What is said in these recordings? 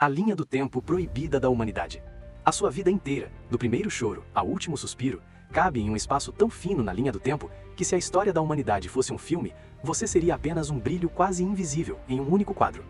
A linha do tempo proibida da humanidade. A sua vida inteira, do primeiro choro ao último suspiro, cabe em um espaço tão fino na linha do tempo que, se a história da humanidade fosse um filme, você seria apenas um brilho quase invisível em um único quadro.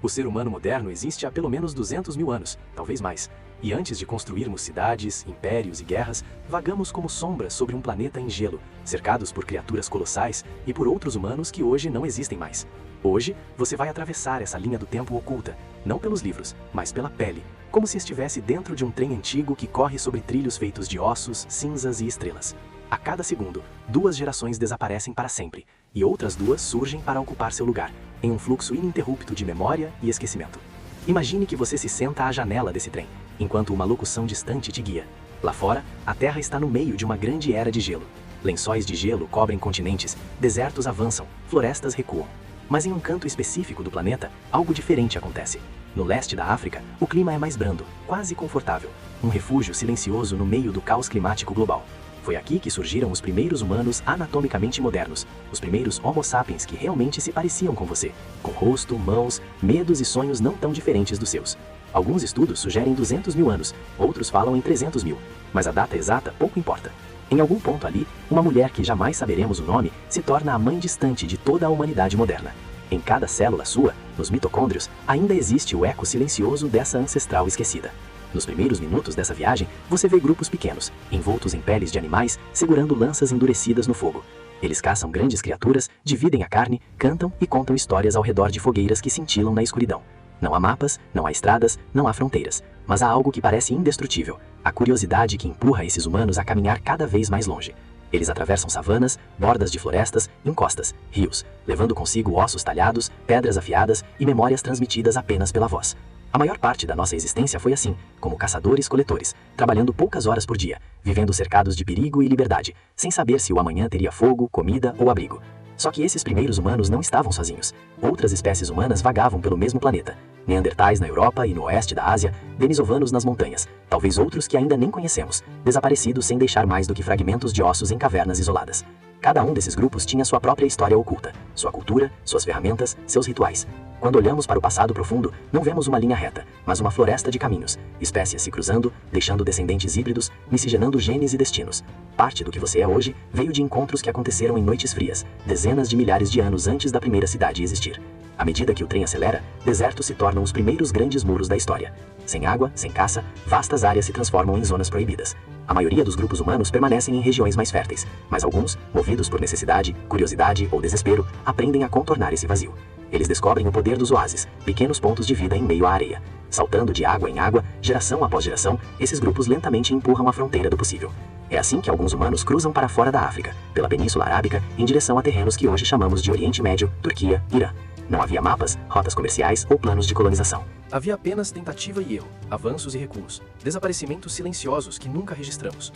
O ser humano moderno existe há pelo menos 200 mil anos, talvez mais, e antes de construirmos cidades, impérios e guerras, vagamos como sombras sobre um planeta em gelo, cercados por criaturas colossais e por outros humanos que hoje não existem mais. Hoje, você vai atravessar essa linha do tempo oculta, não pelos livros, mas pela pele, como se estivesse dentro de um trem antigo que corre sobre trilhos feitos de ossos, cinzas e estrelas. A cada segundo, 2 gerações desaparecem para sempre, e outras 2 surgem para ocupar seu lugar, em um fluxo ininterrupto de memória e esquecimento. Imagine que você se senta à janela desse trem, enquanto uma locução distante te guia. Lá fora, a Terra está no meio de uma grande era de gelo. Lençóis de gelo cobrem continentes, desertos avançam, florestas recuam. Mas em um canto específico do planeta, algo diferente acontece. No leste da África, o clima é mais brando, quase confortável, um refúgio silencioso no meio do caos climático global. Foi aqui que surgiram os primeiros humanos anatomicamente modernos, os primeiros Homo sapiens que realmente se pareciam com você, com rosto, mãos, medos e sonhos não tão diferentes dos seus. Alguns estudos sugerem 200 mil anos, outros falam em 300 mil, mas a data exata pouco importa. Em algum ponto ali, uma mulher que jamais saberemos o nome se torna a mãe distante de toda a humanidade moderna. Em cada célula sua, nos mitocôndrios, ainda existe o eco silencioso dessa ancestral esquecida. Nos primeiros minutos dessa viagem, você vê grupos pequenos, envoltos em peles de animais, segurando lanças endurecidas no fogo. Eles caçam grandes criaturas, dividem a carne, cantam e contam histórias ao redor de fogueiras que cintilam na escuridão. Não há mapas, não há estradas, não há fronteiras, mas há algo que parece indestrutível, a curiosidade que empurra esses humanos a caminhar cada vez mais longe. Eles atravessam savanas, bordas de florestas, encostas, rios, levando consigo ossos talhados, pedras afiadas e memórias transmitidas apenas pela voz. A maior parte da nossa existência foi assim, como caçadores-coletores, trabalhando poucas horas por dia, vivendo cercados de perigo e liberdade, sem saber se o amanhã teria fogo, comida ou abrigo. Só que esses primeiros humanos não estavam sozinhos. Outras espécies humanas vagavam pelo mesmo planeta. Neandertais na Europa e no oeste da Ásia, denisovanos nas montanhas, talvez outros que ainda nem conhecemos, desaparecidos sem deixar mais do que fragmentos de ossos em cavernas isoladas. Cada um desses grupos tinha sua própria história oculta, sua cultura, suas ferramentas, seus rituais. Quando olhamos para o passado profundo, não vemos uma linha reta, mas uma floresta de caminhos, espécies se cruzando, deixando descendentes híbridos, miscigenando genes e destinos. Parte do que você é hoje veio de encontros que aconteceram em noites frias, dezenas de milhares de anos antes da primeira cidade existir. À medida que o trem acelera, desertos se tornam os primeiros grandes muros da história. Sem água, sem caça, vastas áreas se transformam em zonas proibidas. A maioria dos grupos humanos permanecem em regiões mais férteis, mas alguns, movidos por necessidade, curiosidade ou desespero, aprendem a contornar esse vazio. Eles descobrem o poder dos oásis, pequenos pontos de vida em meio à areia. Saltando de água em água, geração após geração, esses grupos lentamente empurram a fronteira do possível. É assim que alguns humanos cruzam para fora da África, pela Península Arábica, em direção a terrenos que hoje chamamos de Oriente Médio, Turquia, Irã. Não havia mapas, rotas comerciais ou planos de colonização. Havia apenas tentativa e erro, avanços e recuos, desaparecimentos silenciosos que nunca registramos.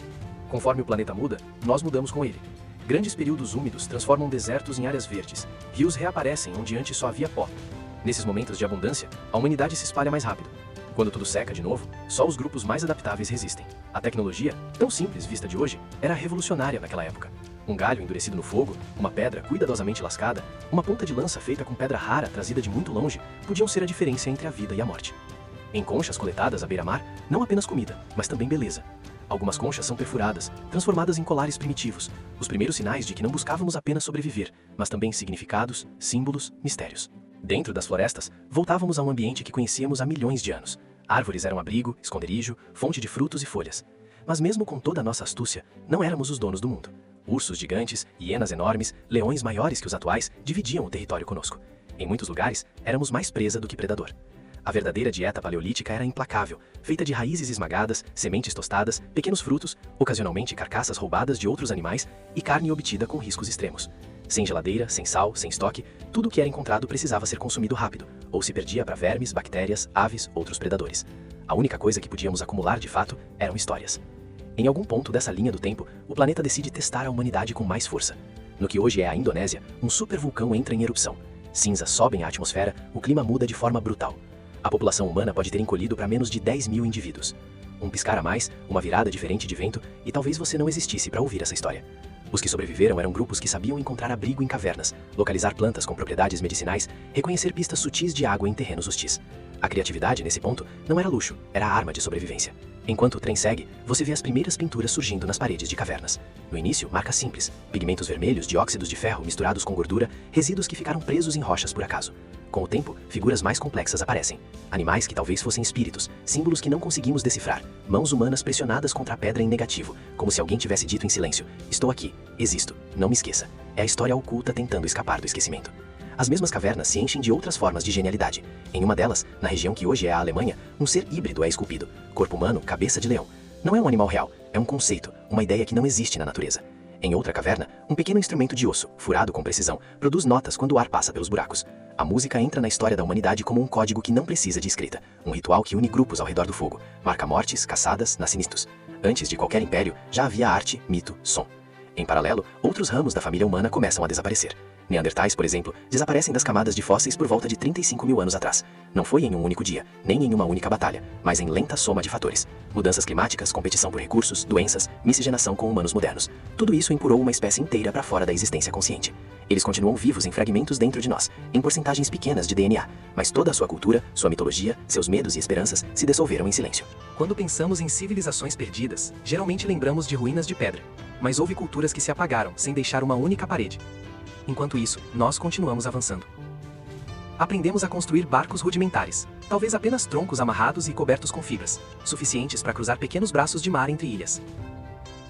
Conforme o planeta muda, nós mudamos com ele. Grandes períodos úmidos transformam desertos em áreas verdes, rios reaparecem onde antes só havia pó. Nesses momentos de abundância, a humanidade se espalha mais rápido. Quando tudo seca de novo, só os grupos mais adaptáveis resistem. A tecnologia, tão simples vista de hoje, era revolucionária naquela época. Um galho endurecido no fogo, uma pedra cuidadosamente lascada, uma ponta de lança feita com pedra rara trazida de muito longe, podiam ser a diferença entre a vida e a morte. Em conchas coletadas à beira-mar, não apenas comida, mas também beleza. Algumas conchas são perfuradas, transformadas em colares primitivos, os primeiros sinais de que não buscávamos apenas sobreviver, mas também significados, símbolos, mistérios. Dentro das florestas, voltávamos a um ambiente que conhecíamos há milhões de anos. Árvores eram abrigo, esconderijo, fonte de frutos e folhas. Mas mesmo com toda a nossa astúcia, não éramos os donos do mundo. Ursos gigantes, hienas enormes, leões maiores que os atuais dividiam o território conosco. Em muitos lugares, éramos mais presa do que predador. A verdadeira dieta paleolítica era implacável, feita de raízes esmagadas, sementes tostadas, pequenos frutos, ocasionalmente carcaças roubadas de outros animais e carne obtida com riscos extremos. Sem geladeira, sem sal, sem estoque, tudo o que era encontrado precisava ser consumido rápido, ou se perdia para vermes, bactérias, aves, outros predadores. A única coisa que podíamos acumular de fato eram histórias. Em algum ponto dessa linha do tempo, o planeta decide testar a humanidade com mais força. No que hoje é a Indonésia, um supervulcão entra em erupção. Cinzas sobem à atmosfera, o clima muda de forma brutal. A população humana pode ter encolhido para menos de 10 mil indivíduos. Um piscar a mais, uma virada diferente de vento, e talvez você não existisse para ouvir essa história. Os que sobreviveram eram grupos que sabiam encontrar abrigo em cavernas, localizar plantas com propriedades medicinais, reconhecer pistas sutis de água em terrenos hostis. A criatividade, nesse ponto, não era luxo, era a arma de sobrevivência. Enquanto o trem segue, você vê as primeiras pinturas surgindo nas paredes de cavernas. No início, marcas simples, pigmentos vermelhos, dióxidos de ferro misturados com gordura, resíduos que ficaram presos em rochas por acaso. Com o tempo, figuras mais complexas aparecem. Animais que talvez fossem espíritos, símbolos que não conseguimos decifrar, mãos humanas pressionadas contra a pedra em negativo, como se alguém tivesse dito em silêncio: estou aqui, existo, não me esqueça. É a história oculta tentando escapar do esquecimento. As mesmas cavernas se enchem de outras formas de genialidade. Em uma delas, na região que hoje é a Alemanha, um ser híbrido é esculpido. Corpo humano, cabeça de leão. Não é um animal real, é um conceito, uma ideia que não existe na natureza. Em outra caverna, um pequeno instrumento de osso, furado com precisão, produz notas quando o ar passa pelos buracos. A música entra na história da humanidade como um código que não precisa de escrita, um ritual que une grupos ao redor do fogo, marca mortes, caçadas, nascimentos. Antes de qualquer império, já havia arte, mito, som. Em paralelo, outros ramos da família humana começam a desaparecer. Neandertais, por exemplo, desaparecem das camadas de fósseis por volta de 35 mil anos atrás. Não foi em um único dia, nem em uma única batalha, mas em lenta soma de fatores. Mudanças climáticas, competição por recursos, doenças, miscigenação com humanos modernos. Tudo isso empurrou uma espécie inteira para fora da existência consciente. Eles continuam vivos em fragmentos dentro de nós, em porcentagens pequenas de DNA, mas toda a sua cultura, sua mitologia, seus medos e esperanças se dissolveram em silêncio. Quando pensamos em civilizações perdidas, geralmente lembramos de ruínas de pedra. Mas houve culturas que se apagaram, sem deixar uma única parede. Enquanto isso, nós continuamos avançando. Aprendemos a construir barcos rudimentares, talvez apenas troncos amarrados e cobertos com fibras, suficientes para cruzar pequenos braços de mar entre ilhas.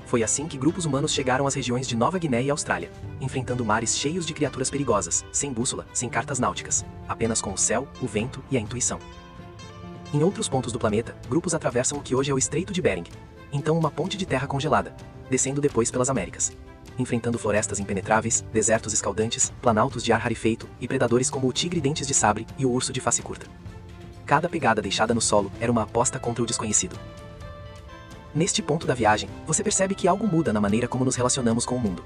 Foi assim que grupos humanos chegaram às regiões de Nova Guiné e Austrália, enfrentando mares cheios de criaturas perigosas, sem bússola, sem cartas náuticas, apenas com o céu, o vento e a intuição. Em outros pontos do planeta, grupos atravessam o que hoje é o Estreito de Bering, então uma ponte de terra congelada, descendo depois pelas Américas, enfrentando florestas impenetráveis, desertos escaldantes, planaltos de ar rarefeito e predadores como o tigre dentes de sabre e o urso de face curta. Cada pegada deixada no solo era uma aposta contra o desconhecido. Neste ponto da viagem, você percebe que algo muda na maneira como nos relacionamos com o mundo.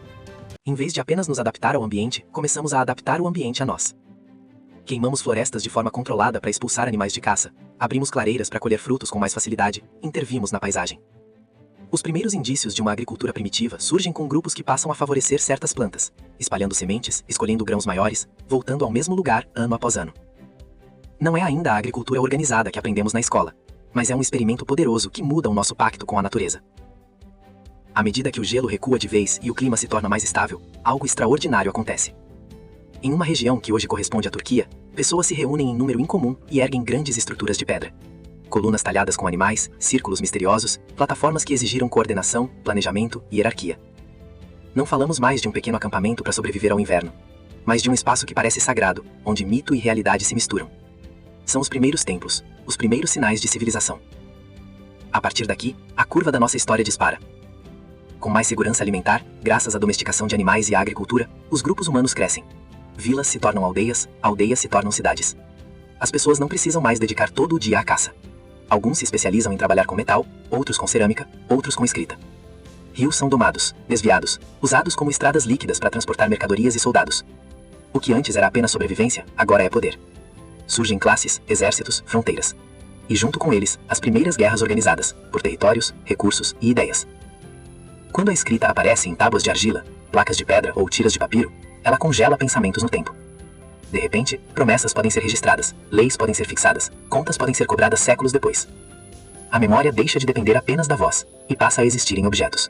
Em vez de apenas nos adaptar ao ambiente, começamos a adaptar o ambiente a nós. Queimamos florestas de forma controlada para expulsar animais de caça, abrimos clareiras para colher frutos com mais facilidade, intervimos na paisagem. Os primeiros indícios de uma agricultura primitiva surgem com grupos que passam a favorecer certas plantas, espalhando sementes, escolhendo grãos maiores, voltando ao mesmo lugar ano após ano. Não é ainda a agricultura organizada que aprendemos na escola, mas é um experimento poderoso que muda o nosso pacto com a natureza. À medida que o gelo recua de vez e o clima se torna mais estável, algo extraordinário acontece. Em uma região que hoje corresponde à Turquia, pessoas se reúnem em número incomum e erguem grandes estruturas de pedra. Colunas talhadas com animais, círculos misteriosos, plataformas que exigiram coordenação, planejamento e hierarquia. Não falamos mais de um pequeno acampamento para sobreviver ao inverno, mas de um espaço que parece sagrado, onde mito e realidade se misturam. São os primeiros templos, os primeiros sinais de civilização. A partir daqui, a curva da nossa história dispara. Com mais segurança alimentar, graças à domesticação de animais e à agricultura, os grupos humanos crescem. Vilas se tornam aldeias, aldeias se tornam cidades. As pessoas não precisam mais dedicar todo o dia à caça. Alguns se especializam em trabalhar com metal, outros com cerâmica, outros com escrita. Rios são domados, desviados, usados como estradas líquidas para transportar mercadorias e soldados. O que antes era apenas sobrevivência, agora é poder. Surgem classes, exércitos, fronteiras. E junto com eles, as primeiras guerras organizadas, por territórios, recursos e ideias. Quando a escrita aparece em tábuas de argila, placas de pedra ou tiras de papiro, ela congela pensamentos no tempo. De repente, promessas podem ser registradas, leis podem ser fixadas, contas podem ser cobradas séculos depois. A memória deixa de depender apenas da voz, e passa a existir em objetos.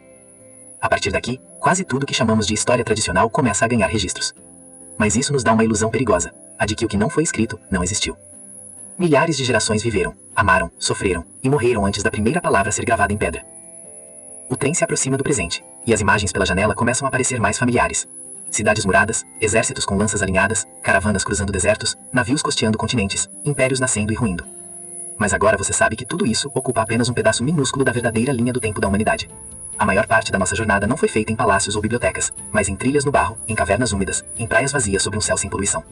A partir daqui, quase tudo que chamamos de história tradicional começa a ganhar registros. Mas isso nos dá uma ilusão perigosa, a de que o que não foi escrito, não existiu. Milhares de gerações viveram, amaram, sofreram e morreram antes da primeira palavra ser gravada em pedra. O trem se aproxima do presente, e as imagens pela janela começam a parecer mais familiares. Cidades muradas, exércitos com lanças alinhadas, caravanas cruzando desertos, navios costeando continentes, impérios nascendo e ruindo. Mas agora você sabe que tudo isso ocupa apenas um pedaço minúsculo da verdadeira linha do tempo da humanidade. A maior parte da nossa jornada não foi feita em palácios ou bibliotecas, mas em trilhas no barro, em cavernas úmidas, em praias vazias sob um céu sem poluição.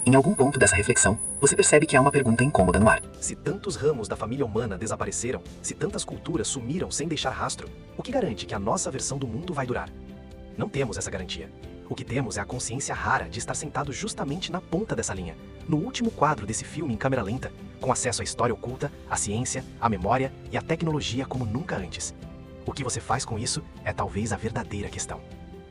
Em algum ponto dessa reflexão, você percebe que há uma pergunta incômoda no ar. Se tantos ramos da família humana desapareceram, se tantas culturas sumiram sem deixar rastro, o que garante que a nossa versão do mundo vai durar? Não temos essa garantia. O que temos é a consciência rara de estar sentado justamente na ponta dessa linha, no último quadro desse filme em câmera lenta, com acesso à história oculta, à ciência, à memória e à tecnologia como nunca antes. O que você faz com isso é talvez a verdadeira questão.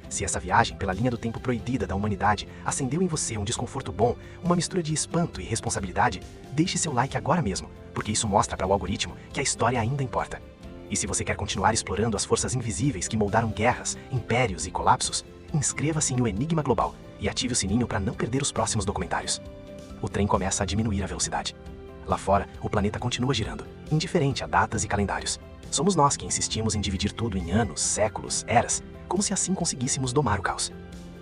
Se essa viagem pela linha do tempo proibida da humanidade acendeu em você um desconforto bom, uma mistura de espanto e responsabilidade, deixe seu like agora mesmo, porque isso mostra para o algoritmo que a história ainda importa. E se você quer continuar explorando as forças invisíveis que moldaram guerras, impérios e colapsos, inscreva-se em O Enigma Global e ative o sininho para não perder os próximos documentários. O trem começa a diminuir a velocidade. Lá fora, o planeta continua girando, indiferente a datas e calendários. Somos nós que insistimos em dividir tudo em anos, séculos, eras, como se assim conseguíssemos domar o caos.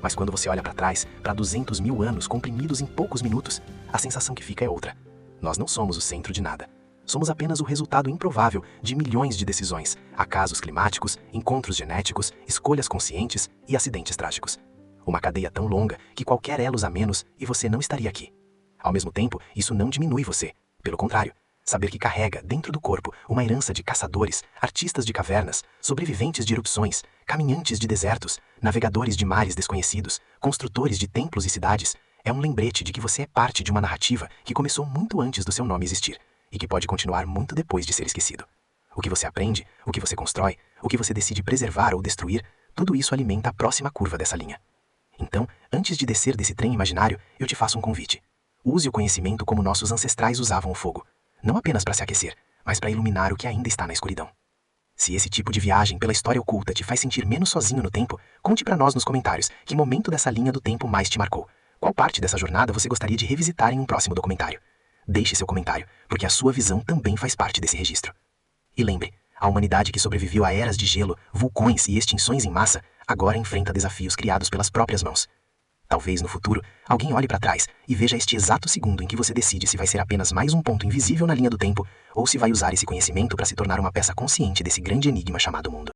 Mas quando você olha para trás, para 200 mil anos comprimidos em poucos minutos, a sensação que fica é outra. Nós não somos o centro de nada. Somos apenas o resultado improvável de milhões de decisões, acasos climáticos, encontros genéticos, escolhas conscientes e acidentes trágicos. Uma cadeia tão longa que qualquer elos a menos e você não estaria aqui. Ao mesmo tempo, isso não diminui você. Pelo contrário, saber que carrega dentro do corpo uma herança de caçadores, artistas de cavernas, sobreviventes de erupções, caminhantes de desertos, navegadores de mares desconhecidos, construtores de templos e cidades, é um lembrete de que você é parte de uma narrativa que começou muito antes do seu nome existir e que pode continuar muito depois de ser esquecido. O que você aprende, o que você constrói, o que você decide preservar ou destruir, tudo isso alimenta a próxima curva dessa linha. Então, antes de descer desse trem imaginário, eu te faço um convite. Use o conhecimento como nossos ancestrais usavam o fogo. Não apenas para se aquecer, mas para iluminar o que ainda está na escuridão. Se esse tipo de viagem pela história oculta te faz sentir menos sozinho no tempo, conte para nós nos comentários que momento dessa linha do tempo mais te marcou. Qual parte dessa jornada você gostaria de revisitar em um próximo documentário? Deixe seu comentário, porque a sua visão também faz parte desse registro. E lembre, a humanidade que sobreviveu a eras de gelo, vulcões e extinções em massa, agora enfrenta desafios criados pelas próprias mãos. Talvez no futuro, alguém olhe para trás e veja este exato segundo em que você decide se vai ser apenas mais um ponto invisível na linha do tempo ou se vai usar esse conhecimento para se tornar uma peça consciente desse grande enigma chamado mundo.